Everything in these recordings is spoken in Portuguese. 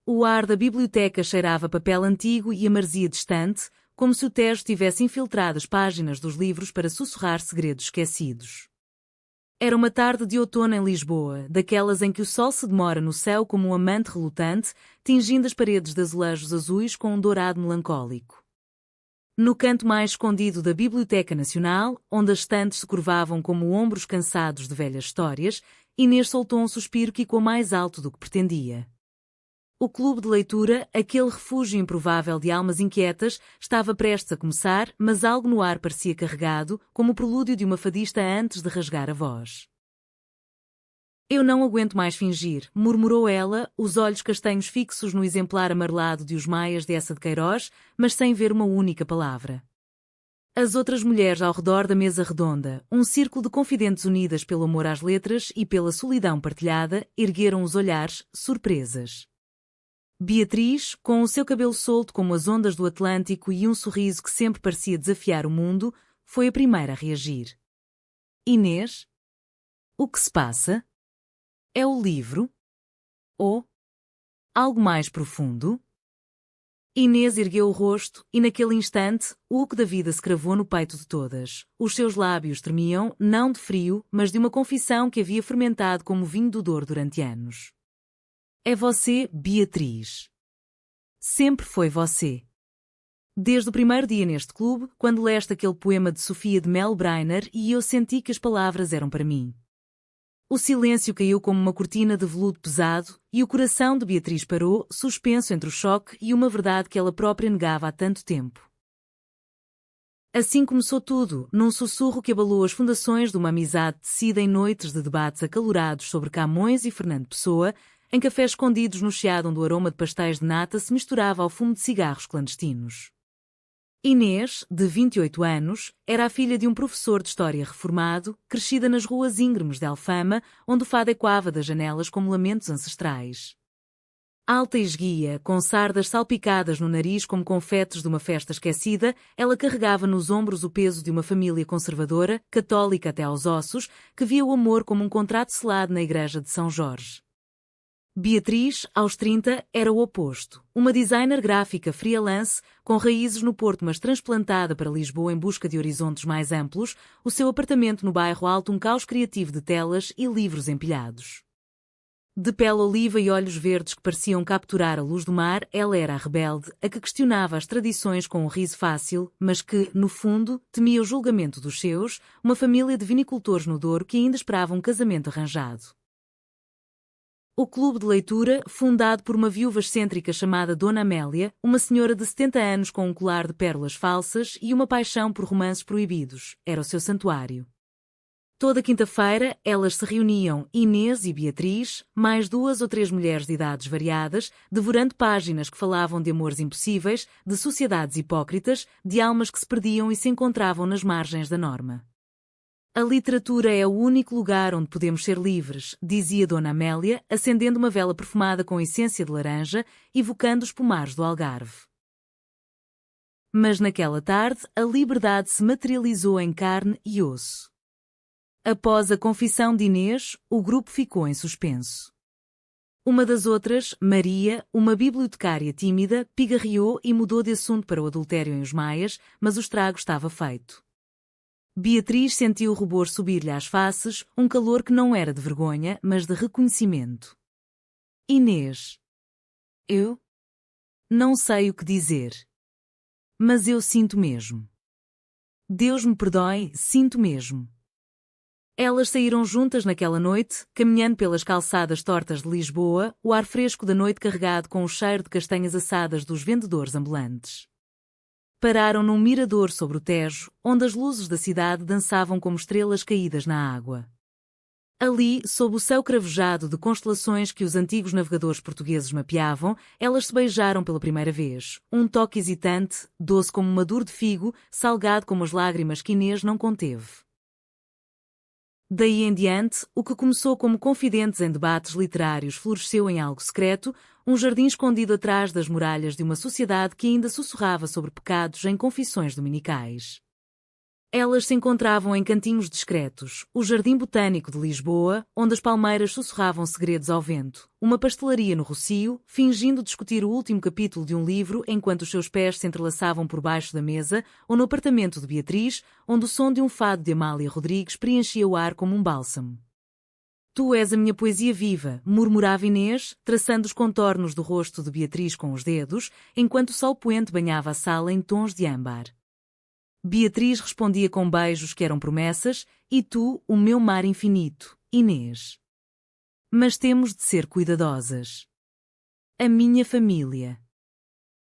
O ar da biblioteca cheirava a papel antigo e a maresia distante, como se o Tejo tivesse infiltrado as páginas dos livros para sussurrar segredos esquecidos. Era uma tarde de outono em Lisboa, daquelas em que o sol se demora no céu como um amante relutante, tingindo as paredes de azulejos azuis com um dourado melancólico. No canto mais escondido da Biblioteca Nacional, onde as estantes se curvavam como ombros cansados de velhas histórias, Inês soltou um suspiro que ecoou mais alto do que pretendia. O clube de leitura, aquele refúgio improvável de almas inquietas, estava prestes a começar, mas algo no ar parecia carregado, como o prelúdio de uma fadista antes de rasgar a voz. Eu não aguento mais fingir, murmurou ela, os olhos castanhos fixos no exemplar amarelado de Os Maias de Eça de Queiroz, mas sem ver uma única palavra. As outras mulheres ao redor da mesa redonda, um círculo de confidentes unidas pelo amor às letras e pela solidão partilhada, ergueram os olhares, surpresas. Beatriz, com o seu cabelo solto como as ondas do Atlântico e um sorriso que sempre parecia desafiar o mundo, foi a primeira a reagir. Inês? O que se passa? É o livro? Ou algo mais profundo? Inês ergueu o rosto e naquele instante, o que da vida se cravou no peito de todas. Os seus lábios tremiam, não de frio, mas de uma confissão que havia fermentado como vinho do Douro durante anos. É você, Beatriz. Sempre foi você. Desde o primeiro dia neste clube, quando leste aquele poema de Sofia de Melbrenner e eu senti que as palavras eram para mim. O silêncio caiu como uma cortina de veludo pesado e o coração de Beatriz parou, suspenso entre o choque e uma verdade que ela própria negava há tanto tempo. Assim começou tudo, num sussurro que abalou as fundações de uma amizade tecida em noites de debates acalorados sobre Camões e Fernando Pessoa, em cafés escondidos no chiado onde o aroma de pastéis de nata se misturava ao fumo de cigarros clandestinos. Inês, de 28 anos, era a filha de um professor de história reformado, crescida nas ruas íngremes de Alfama, onde o fado ecoava das janelas como lamentos ancestrais. Alta e esguia, com sardas salpicadas no nariz como confetes de uma festa esquecida, ela carregava nos ombros o peso de uma família conservadora, católica até aos ossos, que via o amor como um contrato selado na igreja de São Jorge. Beatriz, aos 30, era o oposto. Uma designer gráfica freelance, com raízes no Porto mas transplantada para Lisboa em busca de horizontes mais amplos, o seu apartamento no bairro Alto um caos criativo de telas e livros empilhados. De pele oliva e olhos verdes que pareciam capturar a luz do mar, ela era a rebelde, a que questionava as tradições com um riso fácil, mas que, no fundo, temia o julgamento dos seus, uma família de vinicultores no Douro que ainda esperava um casamento arranjado. O clube de leitura, fundado por uma viúva excêntrica chamada Dona Amélia, uma senhora de 70 anos com um colar de pérolas falsas e uma paixão por romances proibidos, era o seu santuário. Toda quinta-feira, elas se reuniam, Inês e Beatriz, mais 2 ou 3 mulheres de idades variadas, devorando páginas que falavam de amores impossíveis, de sociedades hipócritas, de almas que se perdiam e se encontravam nas margens da norma. A literatura é o único lugar onde podemos ser livres, dizia Dona Amélia, acendendo uma vela perfumada com essência de laranja, evocando os pomares do Algarve. Mas naquela tarde, a liberdade se materializou em carne e osso. Após a confissão de Inês, o grupo ficou em suspenso. Uma das outras, Maria, uma bibliotecária tímida, pigarreou e mudou de assunto para o adultério em Os Maias, mas o estrago estava feito. Beatriz sentiu o rubor subir-lhe às faces, um calor que não era de vergonha, mas de reconhecimento. Inês. Eu? Não sei o que dizer. Mas eu sinto mesmo. Deus me perdoe, sinto mesmo. Elas saíram juntas naquela noite, caminhando pelas calçadas tortas de Lisboa, o ar fresco da noite carregado com o cheiro de castanhas assadas dos vendedores ambulantes. Pararam num mirador sobre o Tejo, onde as luzes da cidade dançavam como estrelas caídas na água. Ali, sob o céu cravejado de constelações que os antigos navegadores portugueses mapeavam, elas se beijaram pela primeira vez. Um toque hesitante, doce como uma dor de figo, salgado como as lágrimas que Inês não conteve. Daí em diante, o que começou como confidentes em debates literários floresceu em algo secreto, um jardim escondido atrás das muralhas de uma sociedade que ainda sussurrava sobre pecados em confissões dominicais. Elas se encontravam em cantinhos discretos, o Jardim Botânico de Lisboa, onde as palmeiras sussurravam segredos ao vento, uma pastelaria no Rossio, fingindo discutir o último capítulo de um livro enquanto os seus pés se entrelaçavam por baixo da mesa, ou no apartamento de Beatriz, onde o som de um fado de Amália Rodrigues preenchia o ar como um bálsamo. Tu és a minha poesia viva, murmurava Inês, traçando os contornos do rosto de Beatriz com os dedos, enquanto o sol poente banhava a sala em tons de âmbar. Beatriz respondia com beijos que eram promessas, e tu, o meu mar infinito, Inês. Mas temos de ser cuidadosas. A minha família.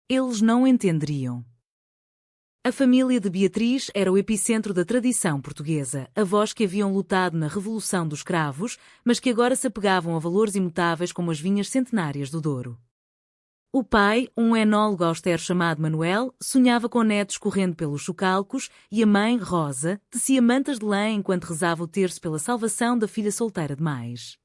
Eles não entenderiam. A família de Beatriz era o epicentro da tradição portuguesa, avós que haviam lutado na Revolução dos Cravos, mas que agora se apegavam a valores imutáveis como as vinhas centenárias do Douro. O pai, um enólogo austero chamado Manuel, sonhava com netos correndo pelos chocalcos e a mãe, Rosa, tecia mantas de lã enquanto rezava o terço pela salvação da filha solteira demais.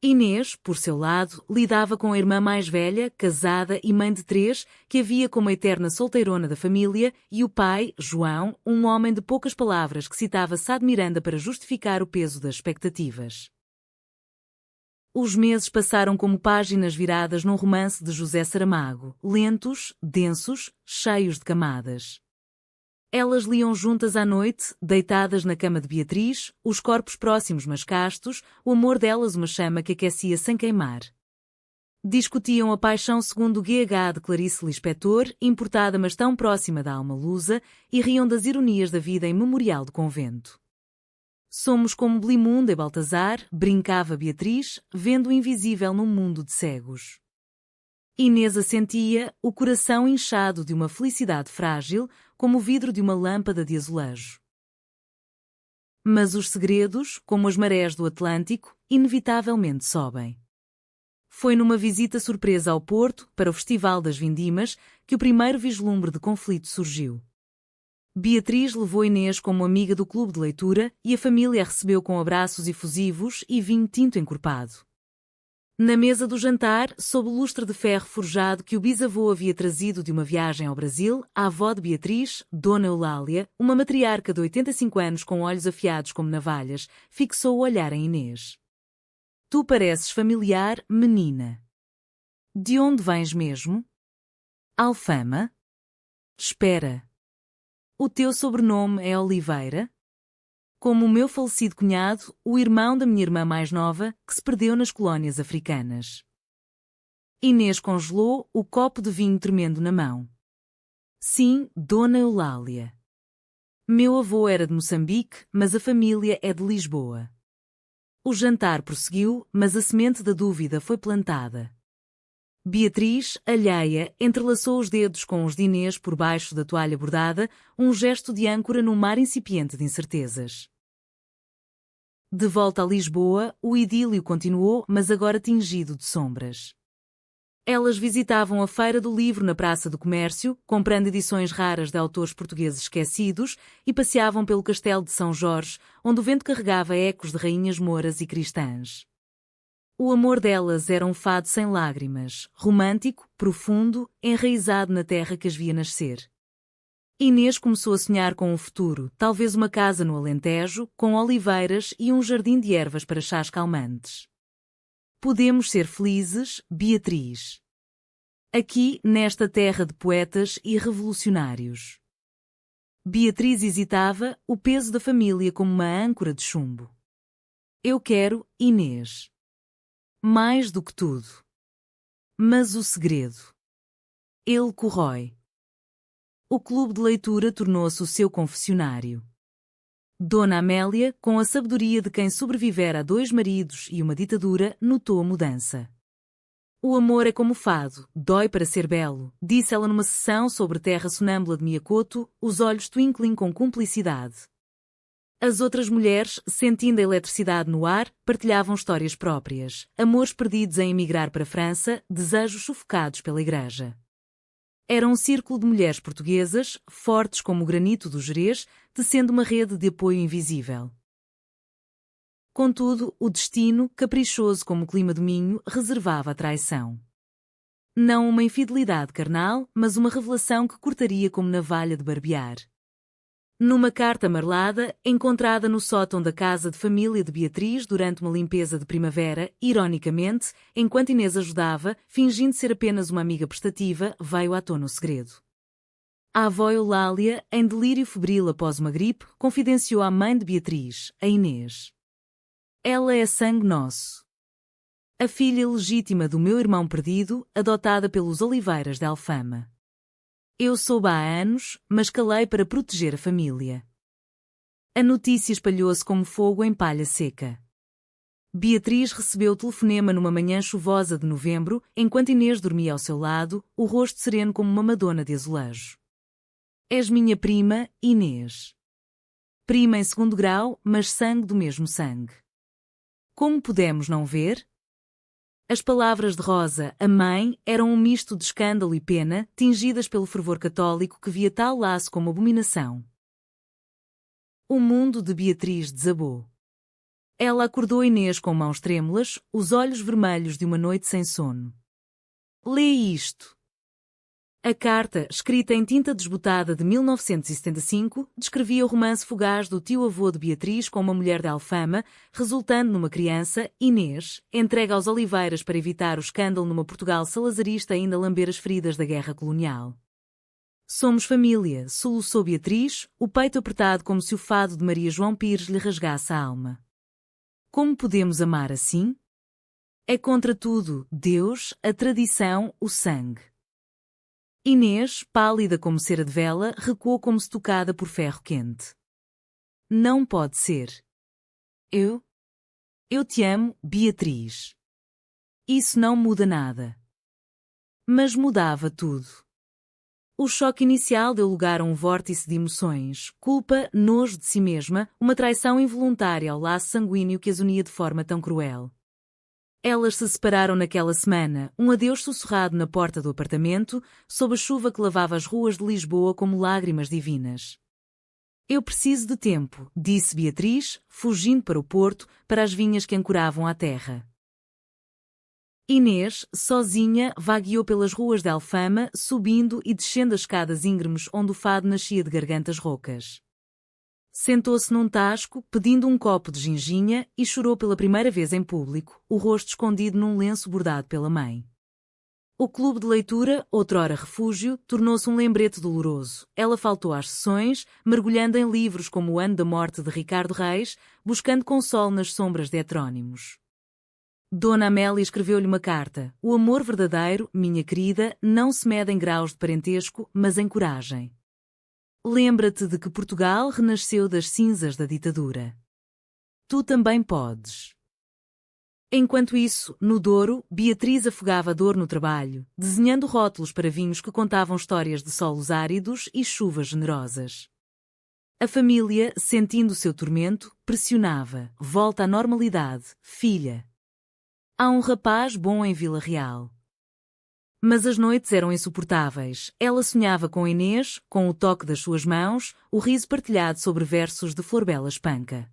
Inês, por seu lado, lidava com a irmã mais velha, casada e mãe de 3, que havia como a eterna solteirona da família, e o pai, João, um homem de poucas palavras que citava Sá de Miranda para justificar o peso das expectativas. Os meses passaram como páginas viradas num romance de José Saramago, lentos, densos, cheios de camadas. Elas liam juntas à noite, deitadas na cama de Beatriz, os corpos próximos mas castos, o amor delas uma chama que aquecia sem queimar. Discutiam a paixão segundo o GH de Clarice Lispector, importada mas tão próxima da alma lusa, e riam das ironias da vida em Memorial do Convento. Somos como Blimunda e Baltazar, brincava Beatriz, vendo o invisível num mundo de cegos. Inês assentia, o coração inchado de uma felicidade frágil, como o vidro de uma lâmpada de azulejo. Mas os segredos, como as marés do Atlântico, inevitavelmente sobem. Foi numa visita surpresa ao Porto, para o Festival das Vindimas, que o primeiro vislumbre de conflito surgiu. Beatriz levou Inês como amiga do clube de leitura e a família a recebeu com abraços efusivos e vinho tinto encorpado. Na mesa do jantar, sob o lustre de ferro forjado que o bisavô havia trazido de uma viagem ao Brasil, a avó de Beatriz, Dona Eulália, uma matriarca de 85 anos com olhos afiados como navalhas, fixou o olhar em Inês. Tu pareces familiar, menina. De onde vens mesmo? Alfama? Espera. O teu sobrenome é Oliveira? Como o meu falecido cunhado, o irmão da minha irmã mais nova, que se perdeu nas colónias africanas. Inês congelou, o copo de vinho tremendo na mão. Sim, Dona Eulália. Meu avô era de Moçambique, mas a família é de Lisboa. O jantar prosseguiu, mas a semente da dúvida foi plantada. Beatriz, alheia, entrelaçou os dedos com os de Inês por baixo da toalha bordada, um gesto de âncora num mar incipiente de incertezas. De volta a Lisboa, o idílio continuou, mas agora tingido de sombras. Elas visitavam a Feira do Livro na Praça do Comércio, comprando edições raras de autores portugueses esquecidos, e passeavam pelo Castelo de São Jorge, onde o vento carregava ecos de rainhas mouras e cristãs. O amor delas era um fado sem lágrimas, romântico, profundo, enraizado na terra que as via nascer. Inês começou a sonhar com um futuro, talvez uma casa no Alentejo, com oliveiras e um jardim de ervas para chás calmantes. Podemos ser felizes, Beatriz. Aqui, nesta terra de poetas e revolucionários. Beatriz hesitava, o peso da família como uma âncora de chumbo. Eu quero, Inês. Mais do que tudo. Mas o segredo. Ele corrói. O clube de leitura tornou-se o seu confessionário. Dona Amélia, com a sabedoria de quem sobrevivera a 2 maridos e uma ditadura, notou a mudança. O amor é como o fado, dói para ser belo, disse ela numa sessão sobre terra sonâmbula de Miyakoto, os olhos twinkling com cumplicidade. As outras mulheres, sentindo a eletricidade no ar, partilhavam histórias próprias, amores perdidos em emigrar para a França, desejos sufocados pela igreja. Era um círculo de mulheres portuguesas, fortes como o granito do Gerês, tecendo uma rede de apoio invisível. Contudo, o destino, caprichoso como o clima do Minho, reservava a traição. Não uma infidelidade carnal, mas uma revelação que cortaria como navalha de barbear. Numa carta amarelada, encontrada no sótão da casa de família de Beatriz durante uma limpeza de primavera, ironicamente, enquanto Inês ajudava, fingindo ser apenas uma amiga prestativa, veio à tona o segredo. A avó Eulália, em delírio febril após uma gripe, confidenciou à mãe de Beatriz, a Inês. Ela é sangue nosso. A filha legítima do meu irmão perdido, adotada pelos Oliveiras de Alfama. Eu soube há anos, mas calei para proteger a família. A notícia espalhou-se como fogo em palha seca. Beatriz recebeu o telefonema numa manhã chuvosa de novembro, enquanto Inês dormia ao seu lado, o rosto sereno como uma madona de azulejo. És minha prima, Inês. Prima em segundo grau, mas sangue do mesmo sangue. Como pudemos não ver? As palavras de Rosa, a mãe, eram um misto de escândalo e pena, tingidas pelo fervor católico que via tal laço como abominação. O mundo de Beatriz desabou. Ela acordou Inês com mãos trêmulas, os olhos vermelhos de uma noite sem sono. Lê isto. A carta, escrita em tinta desbotada de 1975, descrevia o romance fugaz do tio-avô de Beatriz com uma mulher de Alfama, resultando numa criança, Inês, entregue aos Oliveiras para evitar o escândalo numa Portugal salazarista ainda lamber as feridas da guerra colonial. Somos família, soluçou Beatriz, o peito apertado como se o fado de Maria João Pires lhe rasgasse a alma. Como podemos amar assim? É contra tudo, Deus, a tradição, o sangue. Inês, pálida como cera de vela, recuou como se tocada por ferro quente. Não pode ser. Eu te amo, Beatriz. Isso não muda nada. Mas mudava tudo. O choque inicial deu lugar a um vórtice de emoções, culpa, nojo de si mesma, uma traição involuntária ao laço sanguíneo que as unia de forma tão cruel. Elas se separaram naquela semana, um adeus sussurrado na porta do apartamento, sob a chuva que lavava as ruas de Lisboa como lágrimas divinas. Eu preciso de tempo, disse Beatriz, fugindo para o porto, para as vinhas que ancoravam à terra. Inês, sozinha, vagueou pelas ruas de Alfama, subindo e descendo as escadas íngremes onde o fado nascia de gargantas roucas. Sentou-se num tasco, pedindo um copo de ginginha, e chorou pela primeira vez em público, o rosto escondido num lenço bordado pela mãe. O clube de leitura, outrora refúgio, tornou-se um lembrete doloroso. Ela faltou às sessões, mergulhando em livros como O Ano da Morte de Ricardo Reis, buscando consolo nas sombras de heterónimos. Dona Amélia escreveu-lhe uma carta. O amor verdadeiro, minha querida, não se mede em graus de parentesco, mas em coragem. Lembra-te de que Portugal renasceu das cinzas da ditadura. Tu também podes. Enquanto isso, no Douro, Beatriz afogava a dor no trabalho, desenhando rótulos para vinhos que contavam histórias de solos áridos e chuvas generosas. A família, sentindo o seu tormento, pressionava. Volta à normalidade, filha. Há um rapaz bom em Vila Real. Mas as noites eram insuportáveis. Ela sonhava com Inês, com o toque das suas mãos, o riso partilhado sobre versos de Florbela Espanca.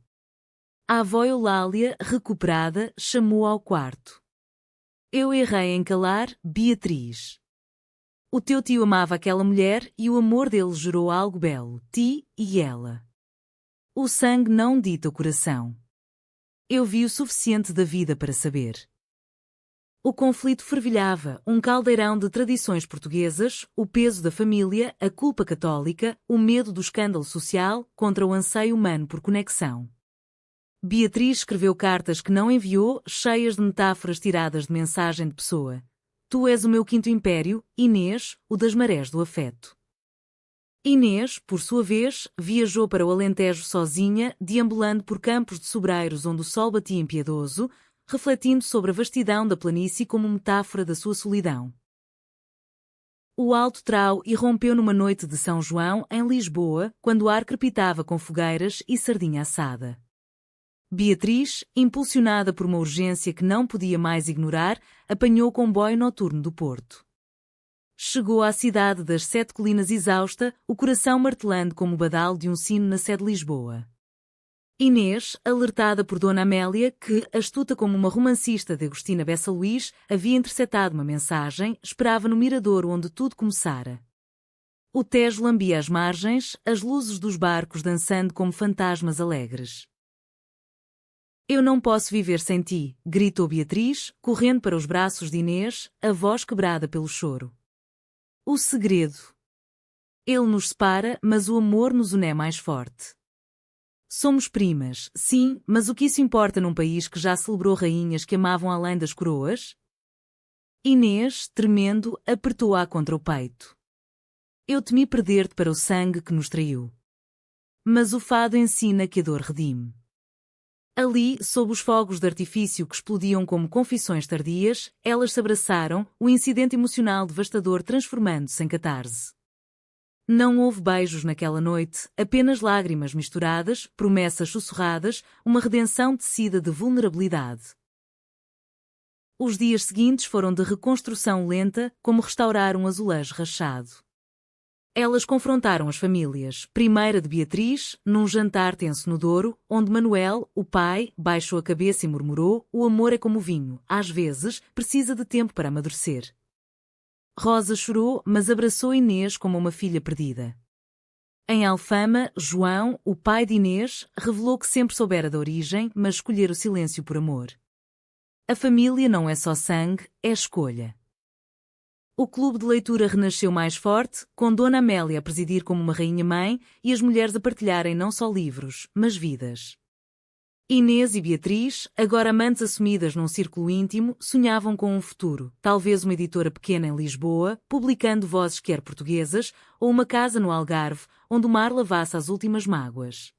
A avó Eulália, recuperada, chamou ao quarto. Eu errei em calar, Beatriz. O teu tio amava aquela mulher e o amor dele gerou algo belo, ti e ela. O sangue não dita o coração. Eu vi o suficiente da vida para saber. O conflito fervilhava, um caldeirão de tradições portuguesas, o peso da família, a culpa católica, o medo do escândalo social, contra o anseio humano por conexão. Beatriz escreveu cartas que não enviou, cheias de metáforas tiradas de mensagem de pessoa. Tu és o meu quinto império, Inês, o das marés do afeto. Inês, por sua vez, viajou para o Alentejo sozinha, deambulando por campos de sobreiros onde o sol batia impiedoso, refletindo sobre a vastidão da planície como metáfora da sua solidão. O Alto Trau irrompeu numa noite de São João, em Lisboa, quando o ar crepitava com fogueiras e sardinha assada. Beatriz, impulsionada por uma urgência que não podia mais ignorar, apanhou o comboio noturno do Porto. Chegou à cidade das Sete Colinas exausta, o coração martelando como o badal de um sino na sede de Lisboa. Inês, alertada por Dona Amélia, que, astuta como uma romancista de Agostina Bessa Luís, havia interceptado uma mensagem, esperava no mirador onde tudo começara. O Tejo lambia as margens, as luzes dos barcos dançando como fantasmas alegres. Eu não posso viver sem ti, gritou Beatriz, correndo para os braços de Inês, a voz quebrada pelo choro. O segredo. Ele nos separa, mas o amor nos une mais forte. Somos primas, sim, mas o que isso importa num país que já celebrou rainhas que amavam além das coroas? Inês, tremendo, apertou-a contra o peito. Eu temi perder-te para o sangue que nos traiu. Mas o fado ensina que a dor redime. Ali, sob os fogos de artifício que explodiam como confissões tardias, elas se abraçaram, o incidente emocional devastador transformando-se em catarse. Não houve beijos naquela noite, apenas lágrimas misturadas, promessas sussurradas, uma redenção tecida de vulnerabilidade. Os dias seguintes foram de reconstrução lenta, como restaurar um azulejo rachado. Elas confrontaram as famílias, primeira de Beatriz, num jantar tenso no Douro, onde Manuel, o pai, baixou a cabeça e murmurou: o amor é como o vinho, às vezes, precisa de tempo para amadurecer. Rosa chorou, mas abraçou Inês como uma filha perdida. Em Alfama, João, o pai de Inês, revelou que sempre soubera da origem, mas escolher o silêncio por amor. A família não é só sangue, é escolha. O clube de leitura renasceu mais forte, com Dona Amélia a presidir como uma rainha-mãe e as mulheres a partilharem não só livros, mas vidas. Inês e Beatriz, agora amantes assumidas num círculo íntimo, sonhavam com um futuro, talvez uma editora pequena em Lisboa, publicando vozes quer portuguesas, ou uma casa no Algarve, onde o mar lavasse as últimas mágoas.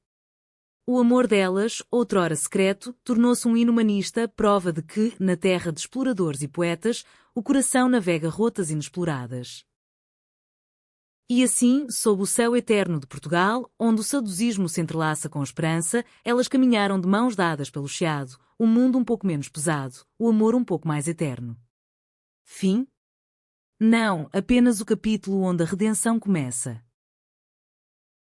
O amor delas, outrora secreto, tornou-se um hino humanista, prova de que, na terra de exploradores e poetas, o coração navega rotas inexploradas. E assim, sob o céu eterno de Portugal, onde o saudosismo se entrelaça com a esperança, elas caminharam de mãos dadas pelo Chiado, o mundo um pouco menos pesado, o amor um pouco mais eterno. Fim? Não, apenas o capítulo onde a redenção começa.